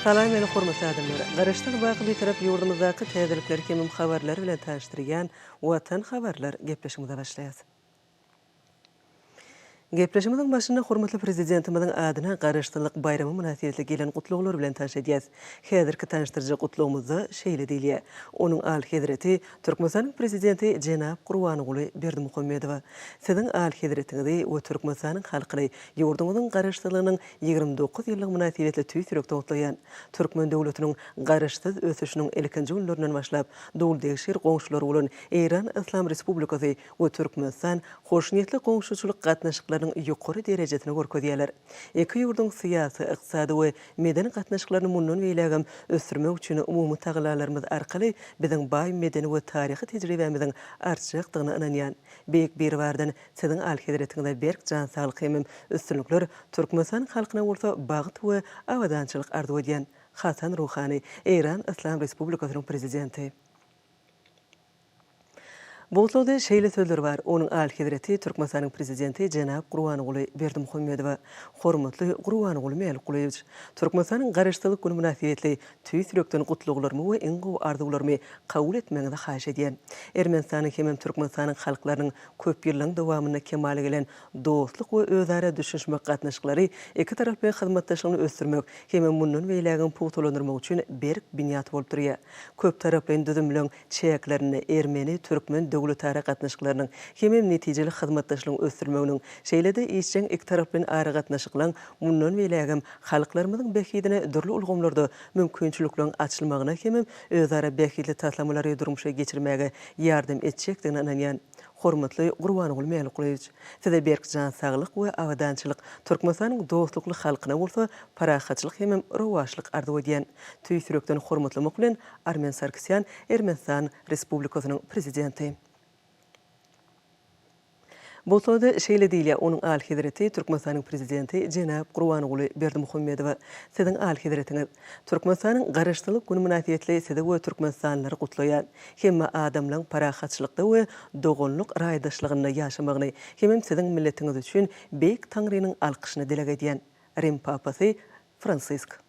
Salam meni hormatly adamlar. Garaşdan baky bir tarap yurdumuzdaky täzelikler kemim habarlar bilen taşdyrýan Watan habarlar gepleşmede başlaýar. Gepleşimizin başında hormatly prezidentimizin adyna Garaşdyrlyk bayramy münasibetli gelen gutluglar bilen taşdyrýar. Häzirki taşdyrjy gutlugymyzda şeýle diýilýär. Onuň al hedireti Türkmenistanyň prezidenti Jenap Gurbanoğlu Berdimuhammedow. Siziň al hediretiňizi we Türkmenistanyň halkyny ýurdumyzyň garaşdyrlygynyň 29 ýyllyk münasibetli tüýsürek togutlaýan Türkmen döwletiniň garaşsyz ösüşiniň ilkinji günlerinden başlap dowladdaşyr goňşulary bolan Iran Islam Respublikasy we Türkmenistan hoşniyetli goňşuçylyk gatnaşyklarynyň ýokary derejesine görkezýärler. Iki ýurdun syýasy, ykdysady we medeni gatnaşyklaryny mundan beýlegem ösürmek üçin umumy taglalarymyz arkaly biziň baý medeni we taryhy tejribemiziň artjykdygyna inanýan. Beýik bir bardan siziň al-hediretiňizde berk jan saglyk hemem üstünlikler Türkmenistan halkyna bolsa bagyt we awadançylyk arzu edýän Hasan Ruhani, Iran Islam Respublikasynyň prezidenti. Botlada şeýle sözler bar. Onuň al-hedireti Türkmenistanyň prezidenti Jenap Gurbanoğlu Berdimuhammedow. Hormatly Gurbanoğlu Melikulowyç, Türkmenistanyň garaşdyrlyk güni münasibetli tüýsürekden gutluglarmy we iň gowy arzuwlarymy kabul etmeňizi haýyş edýän. Ermenistanyň hemem Türkmenistanyň halklarynyň köp ýyllyň dowamyna kemale gelen dostluk we özara düşünmek gatnaşyklary iki tarap bilen hyzmatdaşlygyny ösdürmek hemem mundan beýlegen puwtalandyrmak üçin berk binýat bolup durýar. Köp taraply düzümleň çäklerini Ermeni, Türkmen döwletara gatnaşyklarynyň hemem netijeli hyzmatdaşlygyny ösdürmeginiň şeýle-de işçiň iki tarap bilen ara gatnaşyklaryň mundan beýlegem halklarymyzyň behidine dürli ulgamlarda mümkinçiliklerin açylmagyna hemem özara behidli taslamlary durmuşa geçirmäge ýardam etjekdigine inanýan. Hormatly Gurbanoğlu Melikulowyç, size berk jan saglyk we awadançylyk Türkmenistanyň dostlukly halkyna bolsa parahatçylyk hemem rowaşlyk arzu edýän. Tüýsürekden hormatlamak bilen Armen Sarkisyan, Ermenistan Respublikasynyň prezidenti. Botlada şeýle diýilýär, onuň al-hedireti Türkmenistanyň prezidenti Jenap Gurbanoğlu Berdimuhammedow. Siziň al-hediretiňiz Türkmenistanyň garaşdyrlyk güni münasibetli sizi we Türkmenistanlary gutlaýan. Hemme adamlaryň parahatçylykda we dogonluk raýdaşlygyna ýaşamagyny, hemem siziň milletiňiz üçin beýik taňrynyň alkyşyny dileg edýän Rim papasy Fransisk.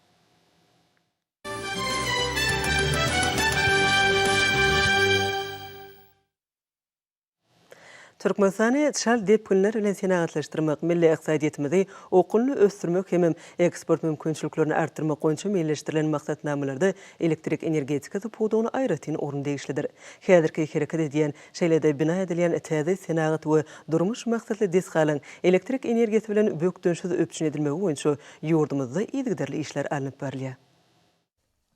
Türkmenistany çal dep günler bilen senagatlaşdyrmak, milli iqtisadiýetimizi okulny ösdürmek hemem eksport mümkinçiliklerini artdyrmak goýunça millileşdirilen maksatnamalarda elektrik energetikasy puwdugyny aýratyn orun degişlidir. Häzirki hereket edýän şeýle-de bina edilýän täze senagat we durmuş maksatly desgalyň elektrik energiýasi bilen bökdönşiz öpçün edilmegi goýunça ýurdumyzda ýygydarly işler alınıp berilýär.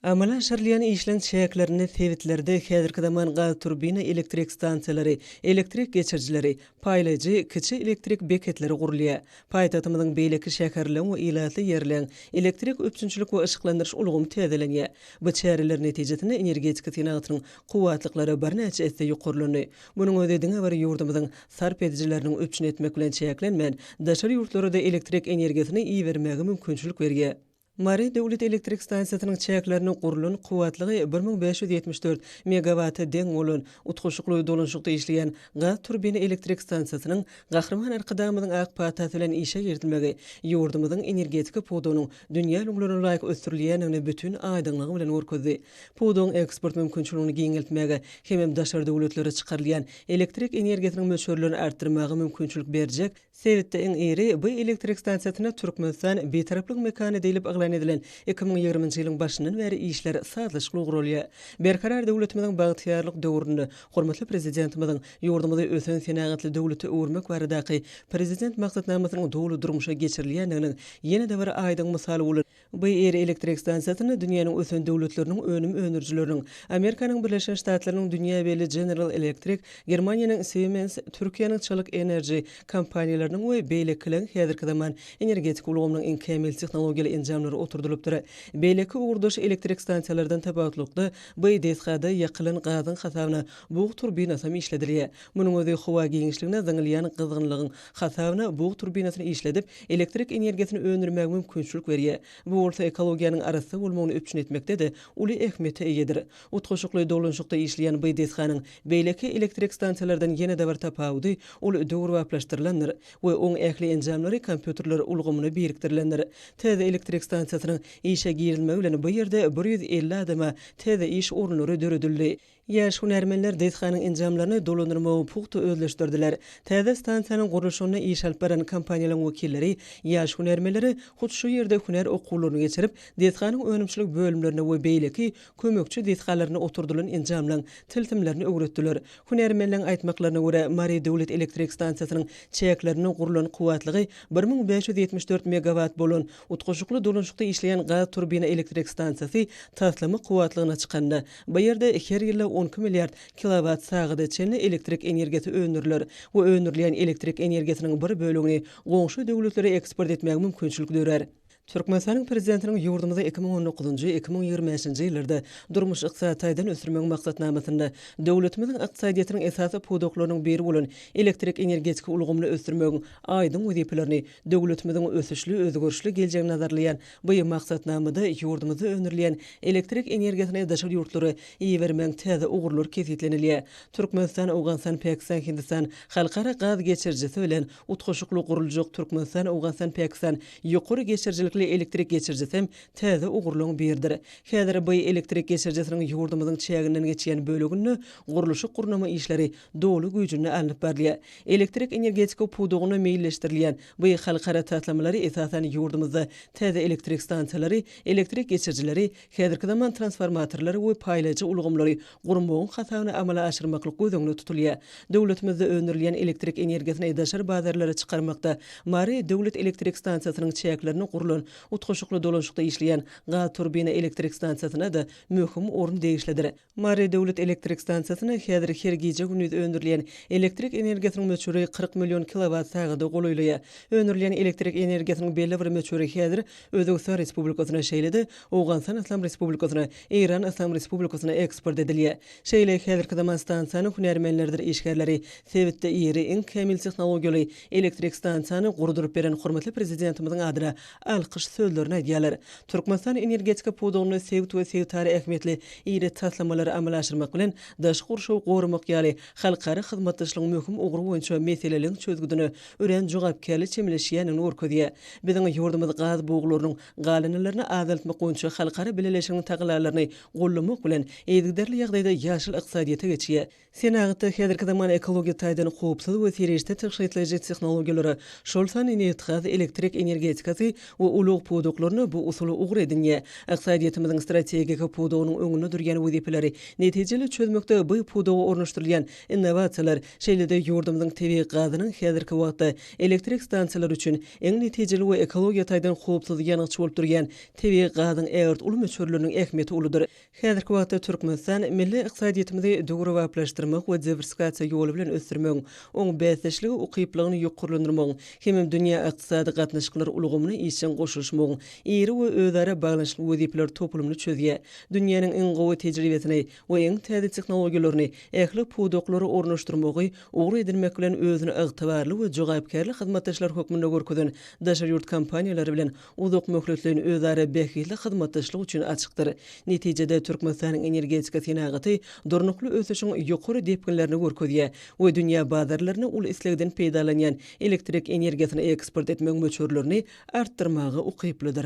Amala şarlayan işlen çäklerini sevitlerde häzirki zaman gaz turbina elektrik stansiýalary, elektrik geçirjileri, paýlaýjy kiçi elektrik beketleri gurulýar. Paýtatymyzyň beýleki şäherleň we ilatly ýerleň elektrik öpçünçilik we ışıklandyryş ulgumy täzelenýär. Bu çäreler netijesinde energetika senagatynyň kuwatlyklary bir näçe esse ýokarlandy. Munyň ödediňe bir ýurdumyzyň sarp edijileriniň öpçün etmek bilen çäklenmän, daşary ýurtlarda elektrik energiýasyny iý bermegi mümkinçilik berýär. Mari Döwlet Elektrik Stansiýasynyň çäklerini gurulun kuwatlygy 1574 megawata deň bolan utguşykly dolanşykda işleýän gaz turbina elektrik stansiýasynyň Gahrman Arkadamyzyň ak patasy bilen işe ýertilmegi ýurdumyzyň energetika puwdugynyň dünýä ýollarına laýyk ösdürilýänini bütün aýdynlygy bilen görkezdi. Puwdugyň eksport mümkinçiligini giňeltmege hemem daşary döwletlere çykarylýan elektrik energiýasynyň mölçerlerini artdyrmagy mümkinçilik berjek. Sewitde iň iri bu elektrik stansiýasyna Türkmenistan betaraplyk mekany diýilip edilen 2020-nji ýylyň başyndan beri işler saatlaşyk gurulýar. Berkarar döwletimiziň bagtyýarlyk döwründe hormatly prezidentimiziň ýurdumyzy ösen senagatly döwleti öwürmek baradaky prezident maksatnamasynyň dowlu durmuşa geçirilýändiginiň ýene-de bir aýdyň misaly bolan. Bu iri elektrik stansiýasyny dünýäniň ösen döwletleriniň önüm önürjiläriniň, Amerikanyň Birleşen Ştatlarynyň dünýä beli General Electric, Germaniýanyň Siemens, Türkiýanyň Çalyk Enerji kompaniýalarynyň we beýlekileň häzirki zaman energetik ulgamynyň iň kemil tehnologiýaly enjamlary oturdulypdyr. Beýleki uğurdaş elektrik stansiýalardan tabatlykda bu desgada ýakylan gazyň hasabyna buğ turbinasy işledilýär. Munyň özi howa giňişligine zaňylýan gyzgynlygyň hasabyna buğ turbinasyny işledip elektrik energiýasyny öňürmek mümkinçilik berýär. Bu bolsa ekologiýanyň arasy bolmagyny öpçün etmekde de uly ähmiýete eýedir. Utguşykly dolanşykda işleýän bu desganyň beýleki elektrik stansiýalardan ýene-de bir tapawdy ul döwür waplaşdyrylandyr we oň ähli enjamlary kompýuterler ulgamyny birikdirilendir. Täze elektrik stansiýasynyň işe girilmegi bilen bu ýerde 150 adama täze iş orunlary döredildi. Ýaş hunärmenler dezhanyň enjamlaryny dolandyrmagy puhta özleşdirdiler. Täze stansiýanyň gurulşyna iş alyp baran kompaniýalaryň wekilleri ýaş hunärmenleri hut şu ýerde hunär okuwlaryny geçirip dezhanyň önümçilik bölümlerine we beýleki kömekçi dezhanlaryny oturdulan enjamlaryň tiltimlerini öwretdiler. Hunärmenleriň aýtmaklaryna görä Mari döwlet elektrik stansiýasynyň çäkleriniň gurulan kuwatlygy 1574 megawatt bolan utguşukly dolanşykda işleýän gaz turbina elektrik stansiýasy taslamy kuwatlygyna çykanda bu ýerde her ýyly 12 milliard kilowatt sagada çenli elektrik energiýasy öňürler. Bu öňürleýän elektrik energiýasynyň bir bölegini goňşy döwletlere eksport etmek mümkinçilik dörer. Türkmenistanyň prezidentiniň ýurdumyzda 2019-2025 ýyllarda durmuş ykdysadydan ösürmek maksatnamasynda döwletimiziň ykdysadyýatynyň esasy pudoklarynyň biri bolan elektrik energetika ulgamyny ösürmegiň aýdym wezipelerini döwletimiziň ösüşli, özgörüşli geljegine nazarlayan bu maksatnamada ýurdumyzda öňürleýän elektrik energiýasyny daşary ýurtlary iýerbermek täze ugurlar kesitlenilýär. Türkmenistan, Awganistan, Pakistan, Hindistan halkara gaz geçirjisi bilen utguşukly guruljak Türkmenistan, Awganistan, Pakistan ýokary geçirjilik elektrik geçirjisi hem täze ugurluň biridir. Häzir bu elektrik geçirjisiniň ýurdumyzyň çäginden geçýän bölegini guruluşy gurnama işleri dolu güýjüne alynıp berýär. Elektrik energetika pudogyna meýilleşdirilýän bu halkara tatlamlary esasen ýurdumyzda täze elektrik stansiýalary, elektrik geçirjileri, häzirki zaman transformatorlary we paýlaýjy ulgamlary gurmagyň hasabyna amala aşyrmaklyk gözüňde tutulýar. Döwletimizde öňürilýän elektrik energiýasyny daşary bazarlara çykarmakda Mari döwlet elektrik stansiýasynyň çäklerini gurulan utguşukly dolanşykda işleýän gaz turbina elektrik stansiýasyna da möhüm orun degişlidir. Mari döwlet elektrik stansiýasyna häzir her gije gündüz öňürilýän elektrik energiýasynyň möçüri 40 million kilowatt sagada golaýlýar. Öňürilýän elektrik energiýasynyň belli bir möçüri häzir Özbekistan Respublikasyna şeýledi, Awganistan Islam Respublikasyna, Iran Islam Respublikasyna eksport edilýär. Şeýle häzirki zaman stansiýanyň hunärmenleridir işgärleri Sewitde ýeri iň kämil tehnologiýaly elektrik stansiýany gurduryp beren hormatly prezidentimiziň adyna alkyş sözlerini aýdýarlar. Türkmenistan energetika pudogyny Sewit we Sewitary ähmiýetli ýeri taslamалary amala aşyrmak bilen daşky gurşaw gorumak ýaly halkara hyzmatdaşlygyň möhüm ugur boýunça meselelerini çözgüdüni ören jogapkärli çemleşýänini görkezýär. Biziň ýurdumyz gaz buglarynyň galanylaryny azaltmak boýunça halkara bileleşiginiň taglalaryny gollamak bilen eýdigderli ýagdaýda ýaşyl ykdysadyýata geçýär. Senagatda häzirki zaman ekologiýa taýdan howpsuz we serişde täşkil tehnologiýalary, şol sanyny ýetgaz elektrik energetikasy we ulug pudoklaryny bu usuly ugur edinýär. Ykdysadyýatymyzyň strategik pudogynyň öňünde durýan wezipeleri netijeli çözmekde bu pudoga ornaşdyrylýan innovasiýalar şeýlede ýurdumyzyň tebii gazynyň häzirki wagtda elektrik stansiýalary üçin eň netijeli we ekologiýa taýdan howpsuz ýanykçy bolup durýan tebii gazyň ägert uly möçürleriniň ähmiýeti ulydyr. Häzirki wagtda Türkmenistan milli ykdysadyýatymy dogry waplaşdyrmak we diversifikasiýa ýoly bilen ösdürmek, oň bäsleşligi ukyplygyny ýokurlandyrmak, hem dünýä ykdysady gatnaşyklary ulgamyny işin goşulşmagy, ýeri we özara baglanşyk wezipeler toplumy çözýär. Dünýäniň iň gowy tejribesini we iň täze tehnologiýalaryny ähli pudoklary ornaşdyrmagy, ugur edilmek bilen özüni ygtybarly we jogapkärli hyzmatdaşlar hökmünde görkezen daşary ýurt kompaniýalary bilen uzak möhletlerini özara bähili hyzmatdaşlyk üçin açykdyr. Netijede Türkmenistanyň energetika senagaty durnukly ösüşiň ýokary depkinlerini görkezýär we dünýä bazarlaryna ul islegden peýdalanýan elektrik energiýasyny eksport etmek möçürlerini artdyrmagy ukyplydyr.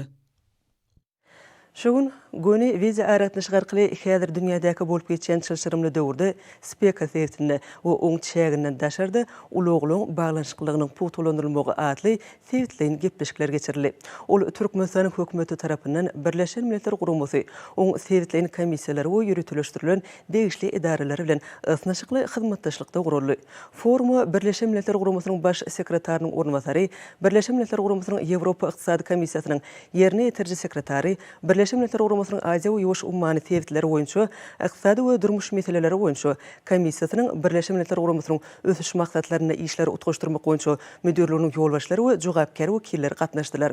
Şogun göni viza aratnyşyk arkaly häzir dünýädäki bolup geçen çylşyrymly döwürde speka sewitinde we oň çäginden daşardy uluglyň baglanşyklygynyň putulandyrylmagy atly sewitleýin gepleşikler geçirildi. Ol Türkmenistanyň hökümeti tarapyndan Birleşen Milletler Guramasy oň sewitleýin komissiýalary we ýürütülüşdirilen degişli idareler bilen ysnaşykly hyzmatdaşlykda guruldy. Foruma Birleşen Milletler Guramasynyň baş sekretarinyň ornwasary, Birleşen Milletler Guramasynyň Ýewropa Ykdysady Komissiýasynyň ýerine ýetirji sekretary, Birleşen Milletler Guramasynyň Aziýa we ýuwaş ummany sewitleri boýunça ykdysady we durmuş meseleleri boýunça komissiýasynyň Birleşen Milletler Guramasynyň ösüş maksadlaryna işleri utgaşdyrmak boýunça müdirleriniň ýolbaşlary we jogapkär wekilleri gatnaşdylar.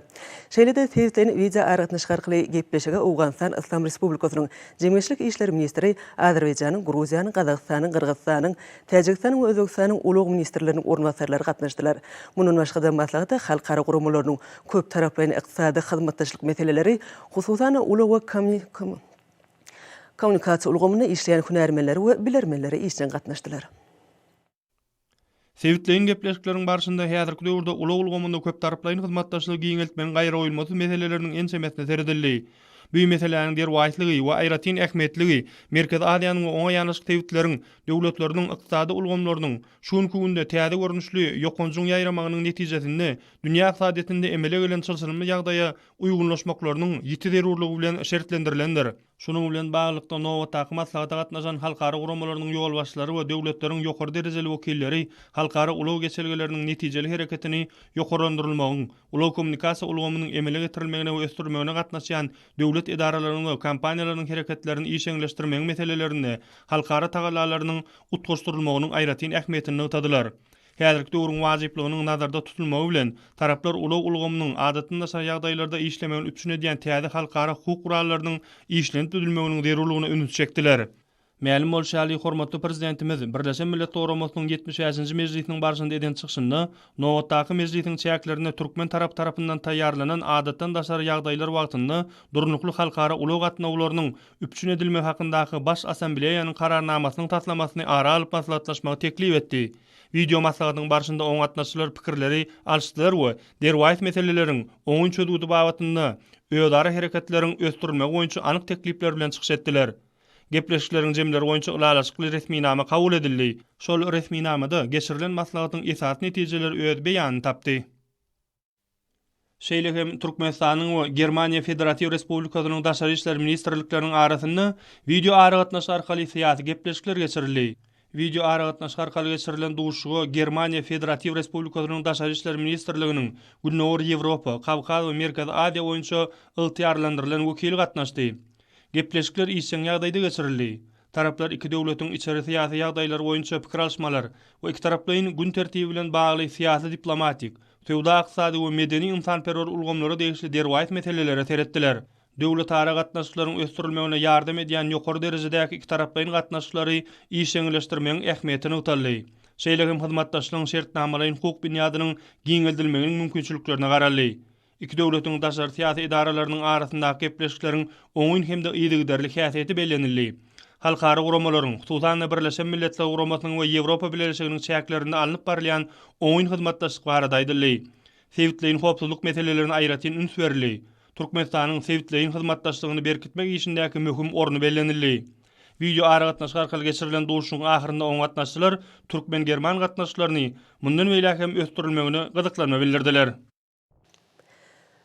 Şeýlede sewitleýin video aratnyşyk arkaly gepleşige Awganistan Islam Respublikasynyň Jemgyýetçilik işleri ministri, Azerbaýjanyň, Gruziýanyň, Gazagstanyň, Kyrgyzstanyň, Täjikstanyň we Özbekistanyň ulug ministrleriniň ornwasarlary gatnaşdylar. Munun başga maslahaty halkara guramalarynyň köp taraply ykdysady hyzmatdaşlyk meseleleri, hususan ulug we kommunikasiýa ulgamyny işleýän hunärmenleri we bilermenleri işden gatnaşdylar. Sevitleyin gepleşiklerin barşynda häzirki döwürde uly ulgamynda köp taraplaryň hyzmatdaşlygy giňeltmeniň gaýra oýulmasy meseleleriniň en çemesine seredildi. Bu meselelerin der waýtlygy we aýratyn ähmiýetligi Merkez Aziýanyň we oňa ýanaşyk dewletleriň döwletleriniň ykdysady ulgamlarynyň şuňky günde täze görnüşli ýokunjuň ýaýramagynyň netijesinde dünýä ykdysadyetinde emele gelen çylşyrmy ýagdaýa uýgunlaşmaklarynyň ýiti zerurlygy bilen şertlendirilendir. Şunun bilen baglykda Nowatdaky maslahata gatnaşan halkara guramalarynyň ýol başçylary we döwletleriň ýokary derejeli wekilleri halkara ulaw geçelgeleriniň netijeli hereketini ýokarlandyrylmagyň, ulaw kommunikasiýa ulgamynyň emele getirilmegine we ösdürmegine gatnaşýan döwlet idaralarının we kampaniýalarynyň hereketlerini işeňleşdirmegiň meselelerinde halkara tagallalarynyň utgaşdyrylmagynyň aýratyn ähmiýetini ýytadylar. Häzirki döwrüň wajyplygynyň nazarda tutulmagy bilen taraplar ulaw ulgamynyň adatynda şa ýagdaýlarda işlemegini üçin edýän täze halkara hukuk gurallarynyň işlenip düzülmeginiň zerurlygyna ünsüz çekdiler. Mälim bolşaly hormatly prezidentimiz Birleşen Milletler Guramasynyň 75-nji mejlisiniň barşynda eden çykyşynda Nowatdaky mejlisiň çäklerini türkmen tarapyndan taýýarlanan adatdan daşary ýagdaýlar wagtynda durnukly halkara ulaw gatnawlarynyň üçin edilmegi hakyndaky baş assambleýanyň kararnamasynyň taslamasyny ara alyp maslahatlaşmagy teklip etdi. Video maslahatynyň barşynda oň gatnaşçylar pikirleri alşdylar we derwaýt meseleleriň oňun çözügi babatynda öýdara hereketleriň ösdürilmegi boýunça anyk teklipler bilen çykyş etdiler. Gepleşiklerin jemleri boýunça ulalaşykly resminama kabul edildi. Şol resminamada geçirilen maslahatyň esas netijeleri öz beýanyny tapdy. Şeýle Türkmenistanyň we Germaniýa Federatiw Respublikasynyň daşary işler ministrlikleriniň arasynda video aragatnaş arkaly syýasy gepleşikler geçirildi. Video aragatnaş arkaly geçirilen duşugy Germaniýa Federatiw Respublikasynyň daşary işler ministrliginiň Günowr Ýewropa, Kawkaz we Merkez Aziýa boýunça yltyýarlandyrylan wekili gatnaşdy. Gepleşikler işleň ýagdaýda geçirildi. Taraplar iki döwletiň içeri syýasy ýagdaýlary boýunça pikir alşmalar we iki taraplaryň gün tertibi bilen bagly syýasy diplomatik, sowda ykdysady we medeni insanperwer ulgamlara degişli derwaýt meselelere seretdiler. Döwlet ara gatnaşyklaryň ösdürilmegine ýardam edýän ýokary derejedäki iki taraplaryň gatnaşyklary işeňleşdirmegiň ähmiýetini ýytaldy. Şeýle hem hyzmatdaşlygyň şertnamalaryň hukuk binýadynyň giňeldirilmeginiň mümkinçiliklerini garaldy. İki döwletiň daşary syýasy idaralarynyň arasyndaky gepleşikleriň oňun hemde ýygyderlik häsiýeti bellenildi. Halkara guramalaryň, hususan Birleşen Milletler Guramasynyň we Ýewropa Birleşiginiň çäklerinde alınıp barylýan oňun hyzmatdaşlyk barada aýdyldy. Sevitleýin howpsuzlyk meselelerini aýratyn üns berildi. Türkmenistanyň sevitleýin hyzmatdaşlygyny berkitmek işindäki möhüm orny bellenildi. Video aragatnaş arkaly geçirilen duşuň ahyrynda oň gatnaşçylar türkmen german gatnaşçylaryny mundan beýle hem ösdürilmegine gyzyklanma bildirdiler.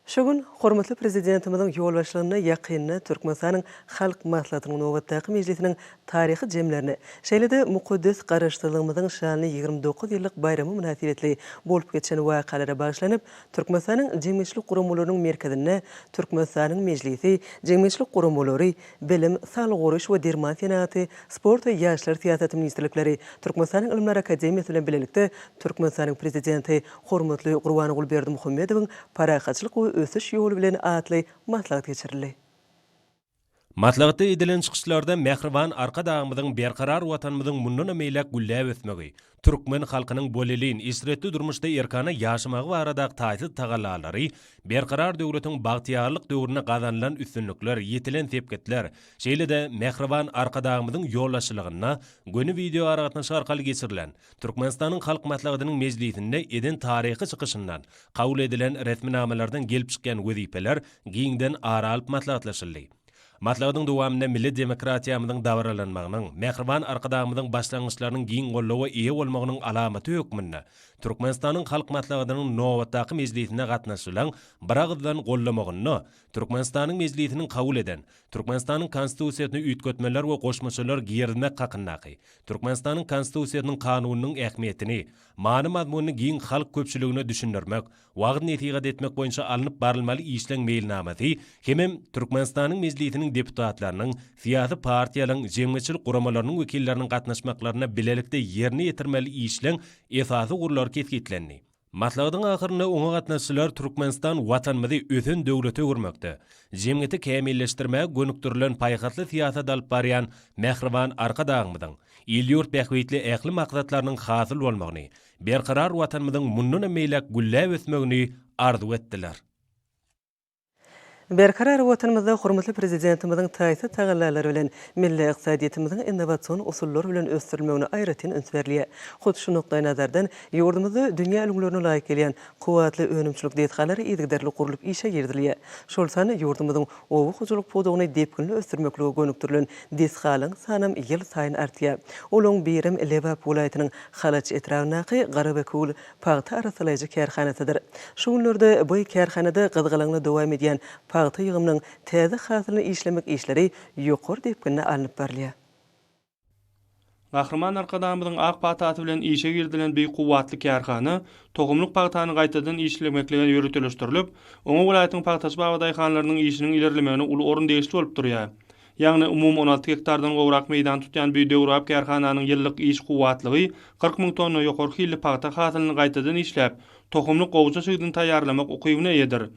Şogun hormatly prezidentimiziň ýol başlygyna ýakyny Türkmenistanyň halk maslahatynyň Nowatdaky mejlisiniň taryhy jemlerini, şeýle-de mukaddes garaşdyrlygymyzyň şanly 29 ýyllyk bayramy münasibetli bolup geçen wakalara başlanyp, Türkmenistanyň jemgyýetçilik guramalarynyň merkezine Türkmenistanyň mejlisi, jemgyýetçilik guramalary, bilim, saglyk goruş we derman senaty, sport we ýaşlar syýasaty ministrlikleri, Türkmenistanyň Ilimler Akademiýasy bilen bilelikde Türkmenistanyň prezidenti hormatly Gurbany Gulberdi Muhammedowyň parahatçylyk we ösüş ýoly bilen atly maslahat geçirildi. Maslahatda edilen çykyşlarda Mehriban arka dağımyzyň berkarar watanymyzyň mundan meýlek güllläp ösmegi, türkmen halkynyň bolelin isretli durmuşda erkana ýaşamagy baradaky taýsy tagallalary, berkarar döwletiň bagtyarlyk döwrüne gazanylan üstünlikler, ýetilen sepketler, şeýle-de Mehriban arka dağımyzyň ýollaşylygyna göni video aragatnaş arkaly geçirilen Türkmenistanyň halk maslahatynyň mejlisinde eden taryhy çykyşyndan kabul edilen resminamelerden gelip çykan wezipeler giňden ara alyp maslahatlaşyldy. Maslahatyň dowamynda millet demokratiýamyzyň dawralanmagynyň, Mehriban arkadağımyzyň başlangyçlarynyň giň gollawa eýe bolmagynyň alamaty hökmünde Türkmenistanyň halk maslahatynyň Nowatdaky mejlisine gatnaşylan bir agzdan gollamagyny, Türkmenistanyň mejlisiniň kabul eden, Türkmenistanyň konstitusiýasyny üýtgetmeler we goşmaçylar giyermek hakyndaky, Türkmenistanyň konstitusiýasynyň kanunynyň ähmiýetini, many mazmunyny giň halk köpçüligine düşündirmek, wagt netigat etmek boýunça alınıp barylmaly işleň meýilnamasy hem Türkmenistanyň mejlisiniň deputatlarynyň, syýasy partiýalaryň, jemgyýetçilik guramalarynyň wekilleriniň gatnaşmaklaryna bilelikde ýerine ýetirmeli işleň esasy gurulary kesgitlendi. Maslahatyň ahyryna oňa gatnaşçylar Türkmenistan watanymyzy ösen döwlete görmekde. Jemgyýeti kämilleşdirmäge gönüktirilen paýhatly syýasat alyp barýan Mehriban arka dağymyzyň ýyl-ýurt bähwitli ähli maksatlarynyň hasyl bolmagyny, berkarar watanymyzyň mundan meýlek güllläp ösmegini arzu etdiler. Berkarar watanymyzda hormatly prezidentimizin taýsy tagallalary bilen milli iqtisadiýetimiziň innowasion usullary bilen ösdürilmegine aýratyn üns berilýär. Hut şu nokdaý nazardan ýurdumyzda dünýä ilglerine laýyk gelýän kuwatly önümçilik detgalary ýigderli gurulyp işe girdilýär. Şol sany ýurdumyzyň owu hujuluk pudugyny depkinli ösdürmeklige gönükdirilen detgalyň sanam ýyl saýyn artýar. Olaň birim Lebap welaýatynyň Halaç etrawynaky Garabekul paýta arasalyjy kärhanasydyr. Şu günlerde bu kärhanada gyzgylanyny dowam edýän paýta ýygymynyň täze hasylyny işlemek işleri ýokary depkinne alınıp berilýär. Gahrman arkadamyzyň ak paýtaty bilen işe girdilen bir kuwatly kärhana, tohumluk paýtany gaýtadan işlemeklige ýürütülýär. Oňa welaýatyň paýtasy bagdaýhanlarynyň işiniň ilerlemegine uly orun değişli bolup durýar. Ýagny umum 16 hektardan gowrak meýdan tutýan bir döwrap kärhananyň ýyllyk iş kuwatlygy 40 000 tonna ýokary hilli paýta hasylyny gaýtadan işläp, tohumluk gowuça süýdüni taýýarlamak ukybyna ýedir.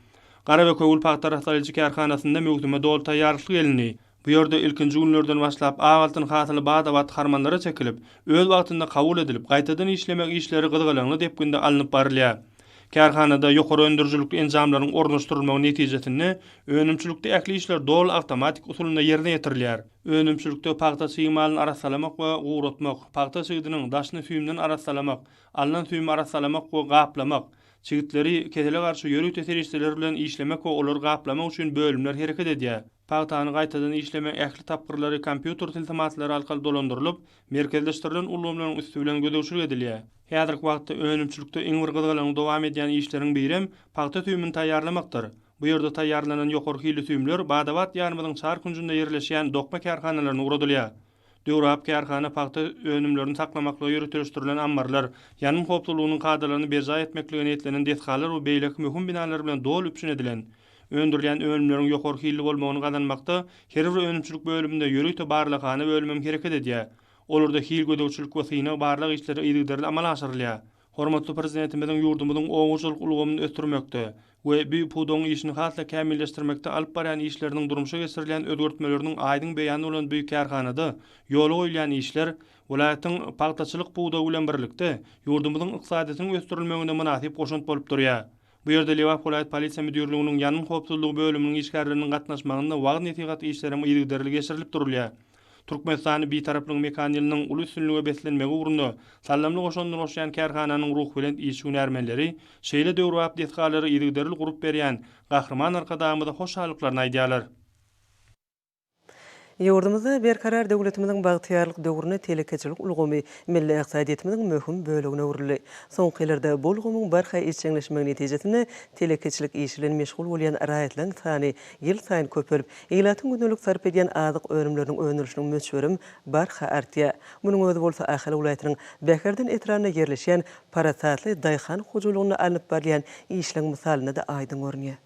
Garabekul paýta arasalyjy kärhanasynda mögtüme dol taýýarlyk gelini. Bu ýerde ilkinji günlerden başlap awaltyn hasyly badawat harmanlara çekilip, öz wagtynda kabul edilip, gaýtadan işlemek işleri gyzgylanyny depkinde alınıp barilýar. Kärhanada ýokary öndürjülükli enjamlaryň ornaşdyrylmagy netijesinde önümçilikde ähli işler dol awtomatik usulunda ýerine ýetirilýär. Önümçilikde paýta syýmalyny arasalamak we gowratmak, paýta syýdynyň daşyny süýümden arasalamak, alynan süýümi arasalamak we gaplamak, çigitleri kesele garşy ýörük teserişleri bilen işlemek we olary gaplamak üçin bölümler hereket edýär. Paýtany gaýtadan işlemek ähli tapgyrlary kompýuter tiltimatlary alkaly dolandyrylyp, merkezleşdirilen ulgamlaryň üstü bilen gödäwçilik edilýär. Häzirki wagtda önümçilikde iň bir gyzgylanyň dowam edýän işleriň biri paýta tüýümini taýýarlamakdyr. Bu ýerde taýýarlanan ýokary hilli tüýümler badawat ýarmyzyň çar kunjunda ýerleşýän dokma kärhanalaryna uradylýar. Döwrap kärhana paýta önümlerini saklamakla ýürütülýän ambarlar, ýanym hopdulugynyň kadrlaryny berja etmekle niýetlenen detgalar we beýleki möhüm binalar bilen dol üpsün edilen. Öndürilen önümleriň ýokary hilli bolmagyny gazanmakda her bir önümçilik bölüminde ýörükde barlykany bölümem hereket edýär. Olarda hil gödäwçilik we syna barlyk işleri ýygderli amal aşyrylýar. Hormatly prezidentimiziň ýurdumyzyň owuşylyk ulgamyny ösdürmekde we bu pudoň işini hasla kämilleşdirmekde alyp barýan işleriniň durmuşa geçirilen özgertmeleriniň aýdyň beýany bolan büýük kärhanada ýola goýulan işler welaýatyň paýtaçylyk pudogy bilen birlikde ýurdumyzyň ykdysadynyň ösdürilmegine münasip goşunt bolup durýar. Bu ýerde Lebap welaýat polisiýa müdürliginiň ýanyň howpsuzlygy bölüminiň işgärleriniň gatnaşmagyna wagt netigat işlerimi ýygderli geçirilip durulýar. Türkmenistany bir taraplyň mekaniýalynyň uly üstünlügi beslenmegi urunda sallamly goşondyr goşýan kärhananyň ruh bilen iş hünärmenleri şeýle döwrap detgalary ýygderli gurup berýän Gahrman arkadamyda hoşallyklaryny aýdýarlar. Ýurdumyzda berkarar döwletimiziň bagtyarlyk döwrüne telekeçilik ulgamy milli iqtisadiýetimiziň möhüm bölegine urildi. Soňky ýyllarda bu ulgamyň barha işçileşmegi netijesinde telekeçilik işilen meşgul bolýan raýatlaryň sany ýyl saýyn köpelip, eýlatyň gündelik sarp edýän azyk önümleriniň önürüşiniň möçberim barha artýar. Munyň özi bolsa Ahal welaýatynyň Bekerden etrawyna ýerleşýän parasatly daýhan hujulugyny alynıp barýan işleň misalyna da aýdyň görnýär.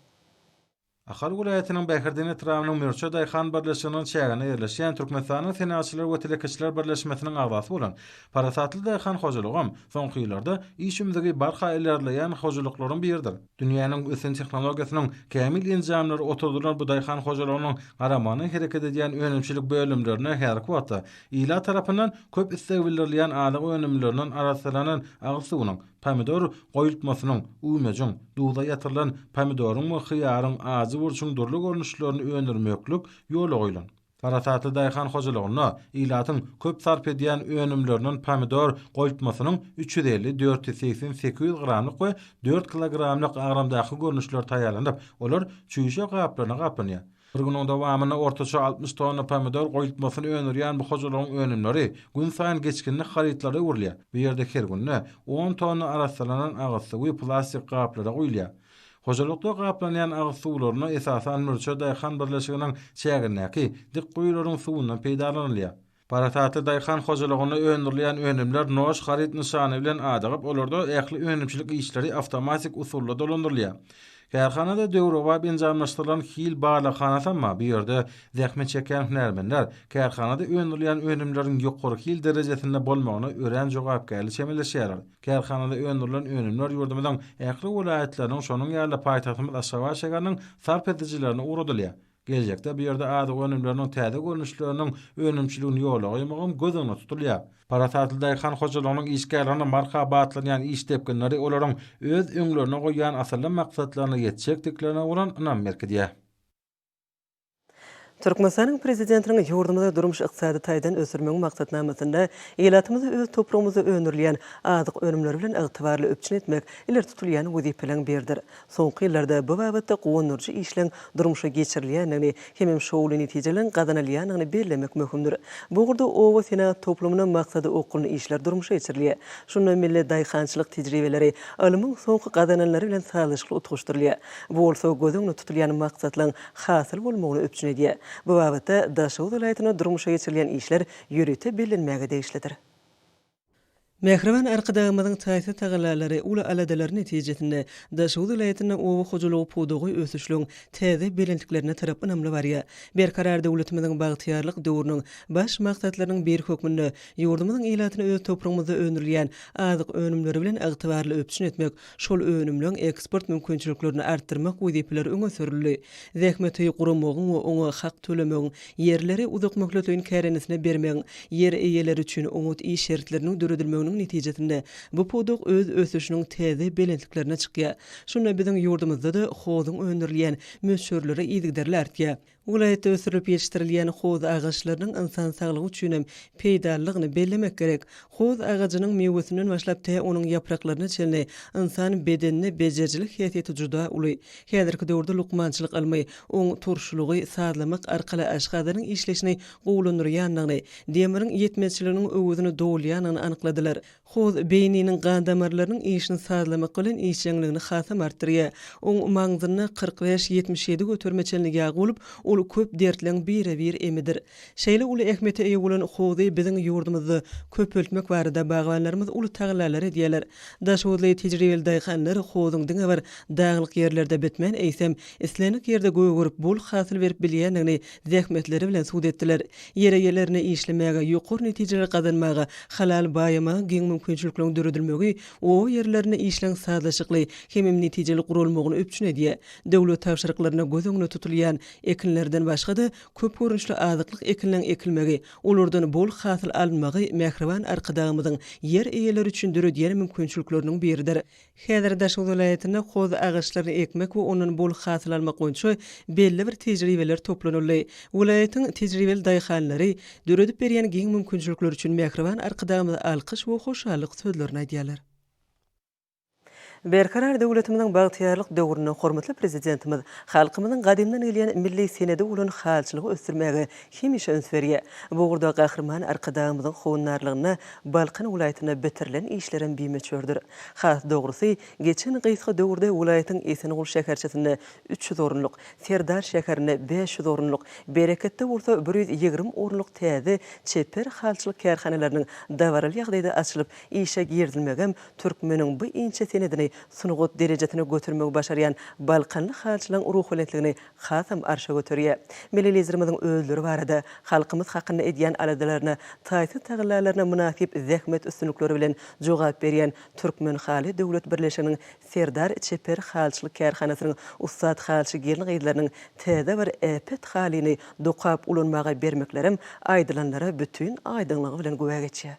Ahal welaýatynyň Bekerden etrawynyň Mürçe daýhan birleşiginiň çägine ýerleşýän Türkmenistanyň Senaçylar we Telekeçiler birleşmesiniň agzasy bolan parasatly daýhan hojulugam soňky ýyllarda işimizdäki barha ilerleýän hojuluklaryň biridir. Dünýäniň ösen tehnologiýasynyň kämil enjamlary oturdular bu daýhan hojulugynyň garamany hereket edýän önümçilik bölümlerine her wagtda ila tarapyndan köp istek bildirilýän adyk önümleriniň arasalanan agsynyň pomidor goýulmasynyň, ümejiň, duýda ýatyrylan pomidoryň we hyýaryň azy burçuň durly görnüşlerini öndürmeklik ýola goýulan. Parasatly daýhan hojulugyna ilatyň köp sarp edýän önümleriniň pomidor goýulmasynyň 350-488 gramlyk we 4 kilogramlyk agramdaky görnüşler taýýarlanyp, olar çüýşe gaplarına gaplanýar. Bir günüň dowamyna ortaça 60 tonna pomidor goýulmasyny önürýän bu hojulugyň önümleri gün saýyn geçkinlik haritlara urilýar. Bu ýerde her günne 10 tonna arasalanan agyrsy we plastik gaplara goýulýar. Hojulukda gaplanýan agyr suwlaryny esasan Mürçe daýhan birleşiginiň çägindäki dik goýularyň suwundan peýdalanylýar. Parasatly daýhan hojulugyny öndürilýän önümler noş harit nyşany bilen adagyp, olarda ähli önümçilik işleri awtomatik usulda dolandyrylýar. Kärhanada döwrap enjamlaşdyrylan hil barlykhanasy amma bu ýerde zähmet çeken hünärmenler kärhanada öndürilýän önümleriň ýokary hil derejesinde bolmagyna ören jogapkäli çemeleşýärler. Kärhanada öndürilen önümler ýurdumyzyň ähli welaýatlarynyň şonuň ýaly paýtagtymyz Aşgabat şäheriniň sarp edijilerini uradylýar. Gelecekde bir ýerde adyk önümleriniň täze görnüşleriniň önümçiligini ýola goýmagam gözüňe tutulýar. Parasatly daýhan hojulugynyň işgärlerine marka batlanýan iş tepkinleri olaryň öz öňlerine goýýan asly maksatlaryna ýetjekdiklerine bolan ynam berkidýär. Türkmenistan'ın prezidentinin yurdumuzda durmuş iqtisadi taýdan ösürmeň maksatnamasynda elatymyzy öz toprağımyzy önürleýän azyk önümleri bilen ygtybarly öpçün etmek iler tutulýan wezipeleň biridir. Soňky ýyllarda bu babatda gowunurjy işleň durmuşa geçirilýänini hemem şowly netijeleň gazanalýanyny bellemek möhümdir. Bu gurda owa senat toplumynyň maksady okulny işler durmuşa geçirilýär. Şondan millet daýhançylyk tejribeleri alymyň soňky gazananlary bilen salyşykly utguşdyrylýar. Bu bolsa gözüňde tutulýan maksatlaryň hasyl bolmagyny öpçün edýär. Bu babatda Daşow vilayatyna durmuşa geçirilýän işler ýürüte bilinmäge degişlidir. Mehriban arkadağımızın taýsy tagalary ula aladalar netijesinde Daşow vilayatyna owa hojalygy pudugy ösüşlüň täze belentliklerine tarap önemli barýa. Berkarar döwletimiziň bagtyarlyk döwrüniň baş maksatlarynyň bir hökmünde ýurdumyzyň elatyny öz toprağymyzda önürleýän azyk önümleri bilen ygtybarly öpçün etmek, şol önümlüň eksport mümkinçiliklerini artdyrmak wezipeleri öňe sürildi. Zähmeti guramagyň we oňa hak tölemegiň, yerleri uzak möhletliň kärenesine bermegiň, yer eýeleri üçin umut iş şertleriniň döredilmeginiň netijesinde bu poduk öz ösüşünün täze belentliklerine çykýar. Şunda biziň ýurdumyzda da hozyň önürleýän möşürleri ýygdarly artýar. Ulayatda ösürüp yetiştirilýän hoz ağaçlarynyň insan saglygy üçin hem peýdarlygyny bellemek gerek. Hoz ağaçynyň mewesinden başlap te onuň yapraklaryna çelne insan bedenine bejerjilik häsiýeti juda uly. Häzirki döwürde lukmançylyk almy, oň turşulygy sağlamak arkaly aşgazaryň işleşini gowlandyrýanyny, demiriň ýetmezçiliginiň öwüzini dowlaýanyny anykladylar. Hoz beýniniň gan damarlarynyň işini sağlamak bilen işçiligini hasam artdyrýar. Oň maňzyny 45-77 götürmeçeligi bolup ol köp dertleň bir emidir. Şeýle uly ähmeti eýe bolan hozy biziň ýurdumyzda köpöltmek barada bagwanlarymyz uly taýlanlar edýärler. Daşowly tejribeli daýhanlar hozyň diňe bir daglyk ýerlerde betmän eýsem, islenik ýerde göwürüp bol hasyl berip bilýänini zähmetleri bilen suwd etdiler. Ýere ýerlerini işlemäge, ýokary netijeler gazanmaga, halal baýama, giň mümkinçiliklerini döredilmegi, o ýerlerini işleň sazlaşykly, hemem netijeli gurulmagyny öpçün edýär. Döwlet tapşyryklaryna göz öňüne tutulýan ekinlerden başga da köp görünçli azyklyk ekinleň ekilmegi, olardan bol hasyl almagy Mehriban arkadağımyzyň yer eýeleri üçin döredýän mümkinçilikleriniň biridir. Häzir Daşow vilayatyna hoz ağaçlaryny ekmek we onuň bol hasyl almak boýunça belli bir tejribeler toplanýar. Vilayatyň tejribeli daýhanlary döredip berýän giň mümkinçilikler üçin Mehriban arkadağymyza alkyş we hoşallyk sözlerini aýdýarlar. Berkarar döwletimiziň bagtyarlyk döwrüne hormatly prezidentimiz halkymyzyň gadymdan gelýän milli senedi bolan halçylygy ösürmäge hemişe öns berýär. Bu gurda gahrman arkadağymyzyň howunarlygyna Balkan welaýatyna bitirilen işlerin bimeçördir. Has dogrusy geçen gysga döwürde welaýatyň Esenigul şäherçesinde 300 orunluk, Serdar şäherine 500 orunluk, Bereketde bolsa 120 orunluk täze çeper halçylyk kärhanalarynyň dawaraly ýagdaýda açylyp işe girdilmegem Türkmeniň bu inçe senedini sunugut derejetine götürmek başarýan Balkanly halçylaryň ruhulentligini hasam arşa götürýär. Millilizirimiziň özleri barada halkymyz hakyny edýän aladalaryna, taýsy taýlanlaryna münasip zähmet üstünlikleri bilen jogap berýän Türkmen Hali Döwlet Birleşiginiň Serdar Çeper halçylyk kärhanasynyň ustad halçy gelin gyzlarynyň täze bir epet halini dokap ulanmaga bermeklerim aýdylanlara bütün aýdynlygy bilen göwe geçýär.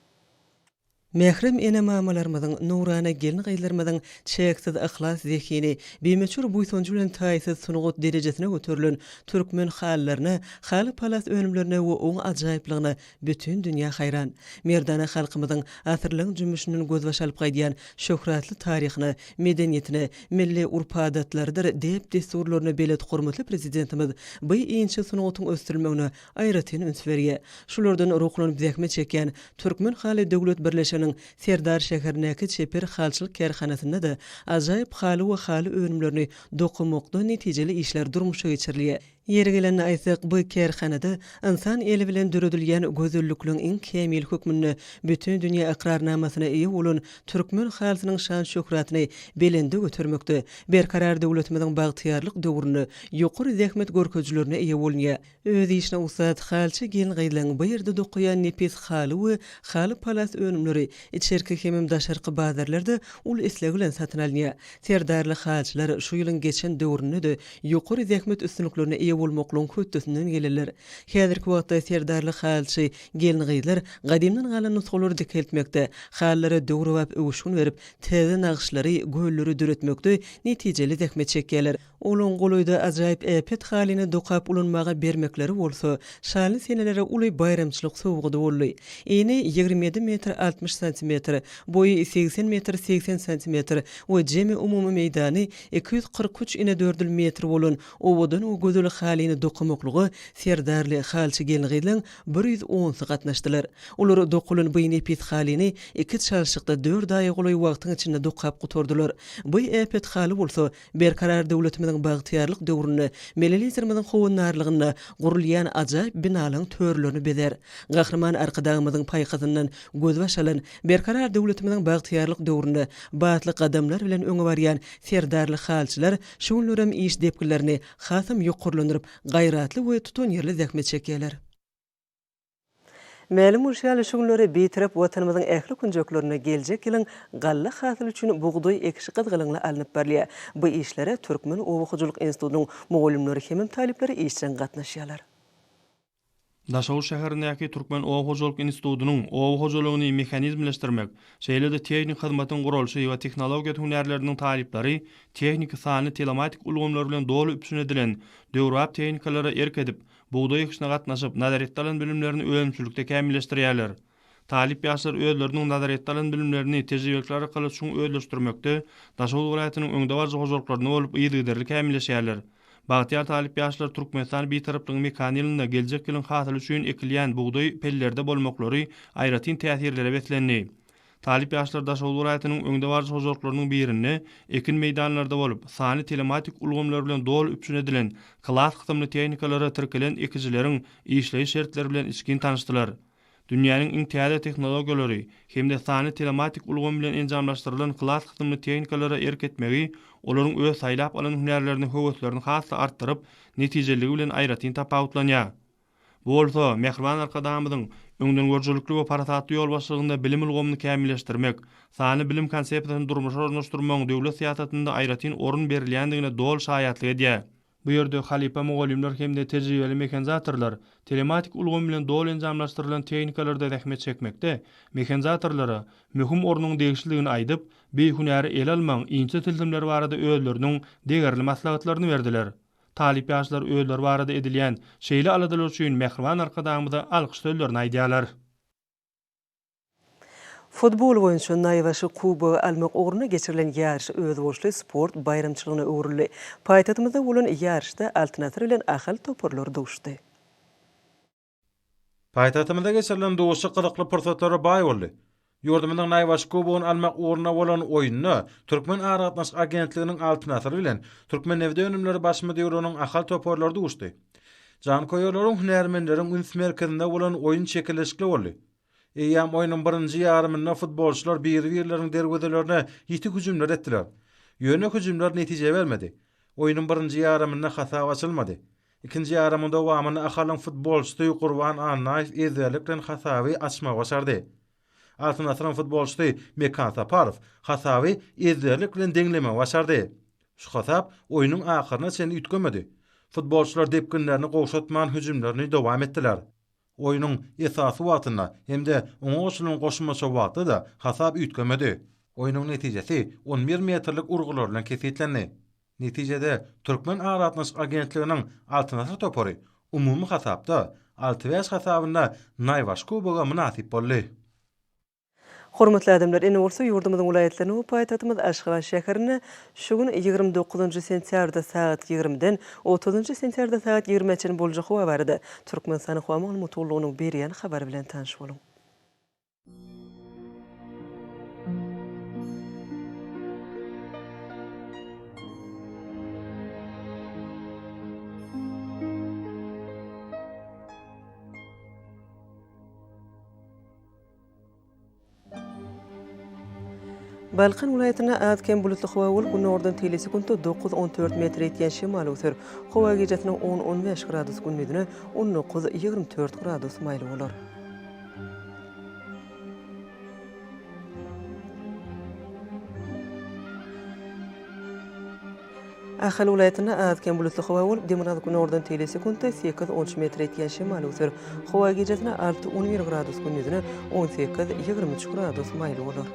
Mehrim ene mamalarymyzyň, nurana gelin gyzlarymyzyň çeksiz ihlas zekini, bimeçür buýsunjy bilen taýsyz sunugut derejesine götürilen Türkmen hallaryna, hal palas önümlerine we oň ajaýyplygyna bütün dünýä haýran. Merdana halkymyzyň asyrlyň jümüşiniň göz başalyp gaýdýan şöhratly taryhyny, medeniýetini, milli urp-adatlardyr diýip desturlaryny belet hormatly prezidentimiz bu inçe sunugutyň ösdürilmegine aýratyn üns berýär. Şulardan ruhlanyp zähmet çekýän Türkmen Hali Döwlet Birleşiginiň Serdar şäherindäki çeper halçylyk kärhanasynda da ajaýyp haly we haly önümlerini dokumakda netijeli işler durmuşa geçirilýär. Ýeri gelende aýsak, bu kärhanada insan eli bilen döredilýän gözellükliň iň kämil hökmüni bütün dünýä iqrarnamasyna eýe bolan Türkmen halkynyň şan şöhratyny belende götürmekde. Berkarar döwletimiziň bagtyarlyk döwrüne, ýokary zähmet görkezjilerine eýe bolýar. Öz işine usat halçy gelin gyzlaryň bu ýerde dokuyan nepis haly we haly palas önümleri içerki hemem daşarky bazarlarda ul isleg bilen satyn alynýar. Serdarly halçylar şu ýylyň geçen döwründe de ýokary zähmet üstünliklerine eýe ýa bolmaklygyň hötdesinden gelirler. Häzirki wagtda serdarlyk halçy gelin gyzlar gadymdan galan nutgulary dikeltmekde, hallara döwrüp öwüşgün berip, täze nagşlary, gölleri düretmekde netijeli zähmet çekýärler. Olaň golyda ajaýyp äpet halyny dokap ulanmaga bermekleri bolsa, şaly senelere uly bayramçylyk sowgudy boldy. Eni 27 metr 60 cm, boyu 80 metr 80 cm we jemi umumy meýdany 243 ine 4 metr bolan owadan o gözeli halyny dokamoklygy serdarly halçy gelin gyzlaryň 110 gatnaşdylar. Olar dokulan bu äpet halyny iki çalşykda 4 aý goly wagtyň içinde dokap gutordylar. Bu äpet haly bolsa berkarar döwletimiň bagtyarlyk döwrüne, milletimiň howanarlygyna gurulýan ajaýyp binalaryň törlerini bezer. Gahrman arkadagymyň paýkazyndan göz başalan berkarar döwletimiň bagtyarlyk döwrüne batly gadamlar bilen öňe barýan serdarly halçylar şuňlarym iş depkilerini hasam ýokurlandyryp gaýratly we tutanýerli zähmet çekýärler. Mälum uşaly şuňlary bitirip watanymyzyň ähli kunjoklarına geljek ýylyň galla hasyly üçin bugdoý ekşi gyzgylyňla alınıp berýär. Bu işlere Türkmen Owakyjylyk Institutynyň mugallimleri hemem talipleri işçen gatnaşýarlar. Daşoğlu şäherindäki Türkmen Owakyjylyk Institutynyň owakyjylygyny mehanizmleşdirmek, şeýlede tehnik hyzmatyň gurulşy we tehnologiýa hünärleriniň talipleri tehnik sany telematik ulgamlar bilen dolu üpsün edilen döwrap tehnikalara erk edip, buğday ekşine gatnaşyp nazaretde alan bilimlerini öňümçülükde kämilleşdirýärler. Talip ýaşlar özleriniň nazaretde alan bilimlerini tejribeler arkaly şuň özleşdirmekde Daşoğlu welaýatynyň öňde barjy hojalyklaryny bolup ýygyderli kämilleşýärler. Bagtyar talip ýaşlar Türkmenistan bitaraplygyň mekanizminde geljek ýylyň hasyly üçin ekilýän buğday pellerde bolmaklary aýratyn täsirlere betlenýär. Talip ýaşlar Daşoğlu welaýatynyň öňde barjy hojalyklarynyň birini ekin meýdanlarynda bolup, sany telematik ulgamlar bilen dolu üpsün edilen klass hyzmly tehnikalara tirkilen ekijileriň işleýiş şertleri bilen içkin tanışdylar. Dünýäniň iň täze tehnologiýalary hemde sany telematik ulgam bilen enjamlaşdyrylan klass hyzmly tehnikalara erk etmegi olaryň öz saýlap alan hünärlerini höwetlerini hasy artdyryp, netijeligi bilen aýratyn tapawutlanýar. Bu bolsa Mehriban arkadamyzyň öňden görjülükli we paratatly ýol başlygynda bilim ulgamyny kämilleşdirmek, sany bilim konseptini durmuşa ornaşdyrmagyň döwlet siýasatynda aýratyn orun berilýändigine dol şaýatlyk edýär. Bu ýerde halipa mugallimler hemde tejribeli mekanizatorlar telematik ulgam bilen dol enjamlaşdyrylan tehnikalarda zähmet çekmekde, mekanizatorlara möhüm orunyň degişligini aýdyp, beýhünäri el almaň inçe tilsimleri barada özleriniň degerli maslahatlaryny berdiler. Talip ýaşlar özleri barada edilýän şeýle aladalar üçin Mehriban arkadamyda alkyş sözlerini aýdýarlar. Futbol boýunça Naýbaşy kubogy almak ugruna geçirilen ýarş öz boşly sport bayramçylygyna öwrüldi. Paýtatymyzda bolan ýarşda Altynasar bilen ahal toporlar duşdy. Paýtatymyzda geçirilen duşy gyzykly pursatlara baý boldy. Ýurdumyzyň Naýbaşy kubogyny almak ugruna bolan oýuny Türkmen Aratnaş agentliginiň Altynasar bilen Türkmen Nevde önümleri baş müdirining ahal toporlar duşdy. Jan koýarlaryň hünärmenleriň üns merkezinde bolan oýun çekilişli boldy. Eýam oýunyň birinji ýarymynda futbolçular bir-birleriň derwedelerine ýetik hüjümler etdiler. Ýöne hüjümler netije bermedi. Oýunyň birinji ýarymynda hasap açylmady. Ikinji ýarymynda wamyny ahalyň futbolçysy Gurban Annaýew ezerlik bilen hasapy açmagy başardy. Altynasyryň futbolçysy Mekan Saparow hasapy ezerlik bilen deňleme başardy. Şu hasap oýunyň ahyryna çen ýetgemedi. Futbolçular depkinlerini gowşatman hüjümlerini dowam etdiler. Oýunyň esasy wagtyna hemde oňa goşulan goşmaça wagtda da hasap ýetgemedi. Oýunyň netijesi 11 metrlik urgular bilen kesitlendi. Netijede Türkmen Aratnaş agentliginiň Altynasar topory umumy hasapda 6-5 hasabynda Naýbaşy kuboga munasip boldy. Hormatly adamlar, ene bolsa ýurdumyzyň welaýatlaryny we paýtatymyz Aşgabat şäherine şu gün 29 sentýarda saat 20-den 30 sentýarda saat 20-çe boljak hawa barada Türkmenistan howama mutlugynyň berýän habar bilen tanyş boluň. Balkan welaýatyna azken bulutly hawa bolup, günordan telesekundda 9-14 metr etýän şemal öter. Hawa gecesiniň 10-15 gradus gündüzine 19-24 gradus maýly bolar. Ahal vilayetine azken bulutlu hava bolup Demirağ günordan telesekundda 8-13 metr etken şemal ötür. Hava gecesine 6-11 gradus gündüzüne 18-23 gradus maylı olur.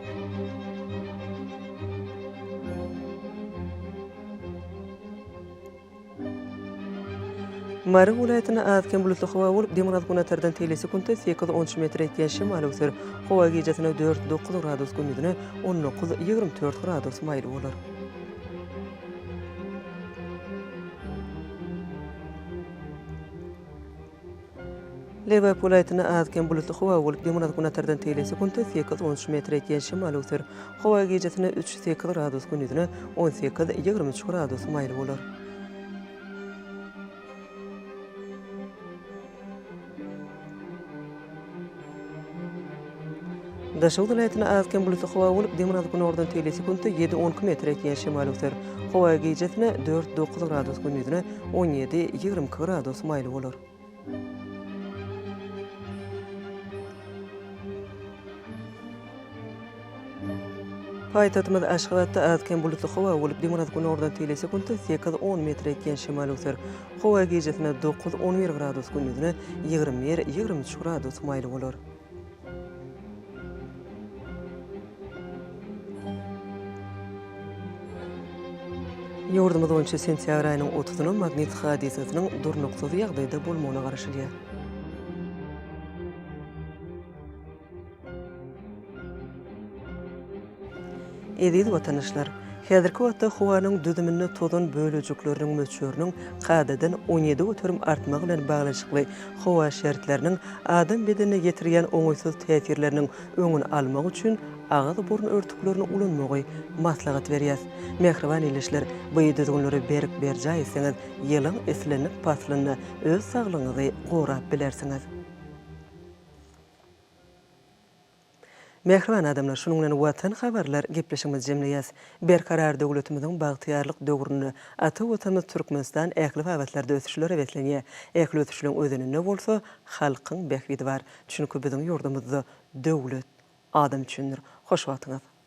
Marı vilayetine azken bulutlu hava bolup Demirağ günordan telesekundda 8-13 metr etken şemal ötür. Hava gecesine 4-9 gradus gündüzüne 19-24 gradus maylı olur. Liverpool vilayetine azken bulutlu hava bolup Demirağ günordan telesekundda 8-13 metr etken şemal ötür. Hava gecesine 3-8 gradus gündüzüne 18-23 gradus maylı olur. Daşoğlu vilayetine azken bulutlu hava bolup Demirağ günordan telesekundda 7-12 metr etken şemal ötür. Hava gecesine 4-9 gradus gündüzüne 17-22 gradus maylı olur. Paytahtymyz Aşgabatda azken bulutlu hava bolup Demirağ günordan telesekundda 8-10 metr etken şemal ötür. Hava gecesine 9-11 gradus gündüzüne 21-23 gradus maylı olur. Yurdumuz boýunça sentýabr aýynyň 30-ny magnit hadisasynyň durnuksyz ýagdaýda bolmagyna garaşylýar. Ediz watandaşlar, häzirki wagtda howanyň düzümini tozan bölejikleriniň möçöriniň qadadan 17 götürüm artmagy bilen baglanşykly howa şertleriniň adam bedenine getirgen oňaýsuz täsirleriniň öňüni almak üçin ağız burun örtüklerini ulanmagy maslahat berýär. Mehriban ileşler, bu düzgünleri berip berjä etseňiz, ýylyň eslenip paslyny öz saglygyňyzy gorap bilersiňiz. Mehriban adamlar, şunun bilen watan habarlar gepleşimiz jemleýäs. Berkarar döwletimiziň bagtyarlyk döwrüni ata watanymyz Türkmenistan ähli wagtlarda ösüşlere betlenýär. Ähli ösüşleň özüne ne bolsa, halkyň behbidi bar. Çünki biziň ýurdumyzda döwlet adam üçindir. Hoş wagtyňyz.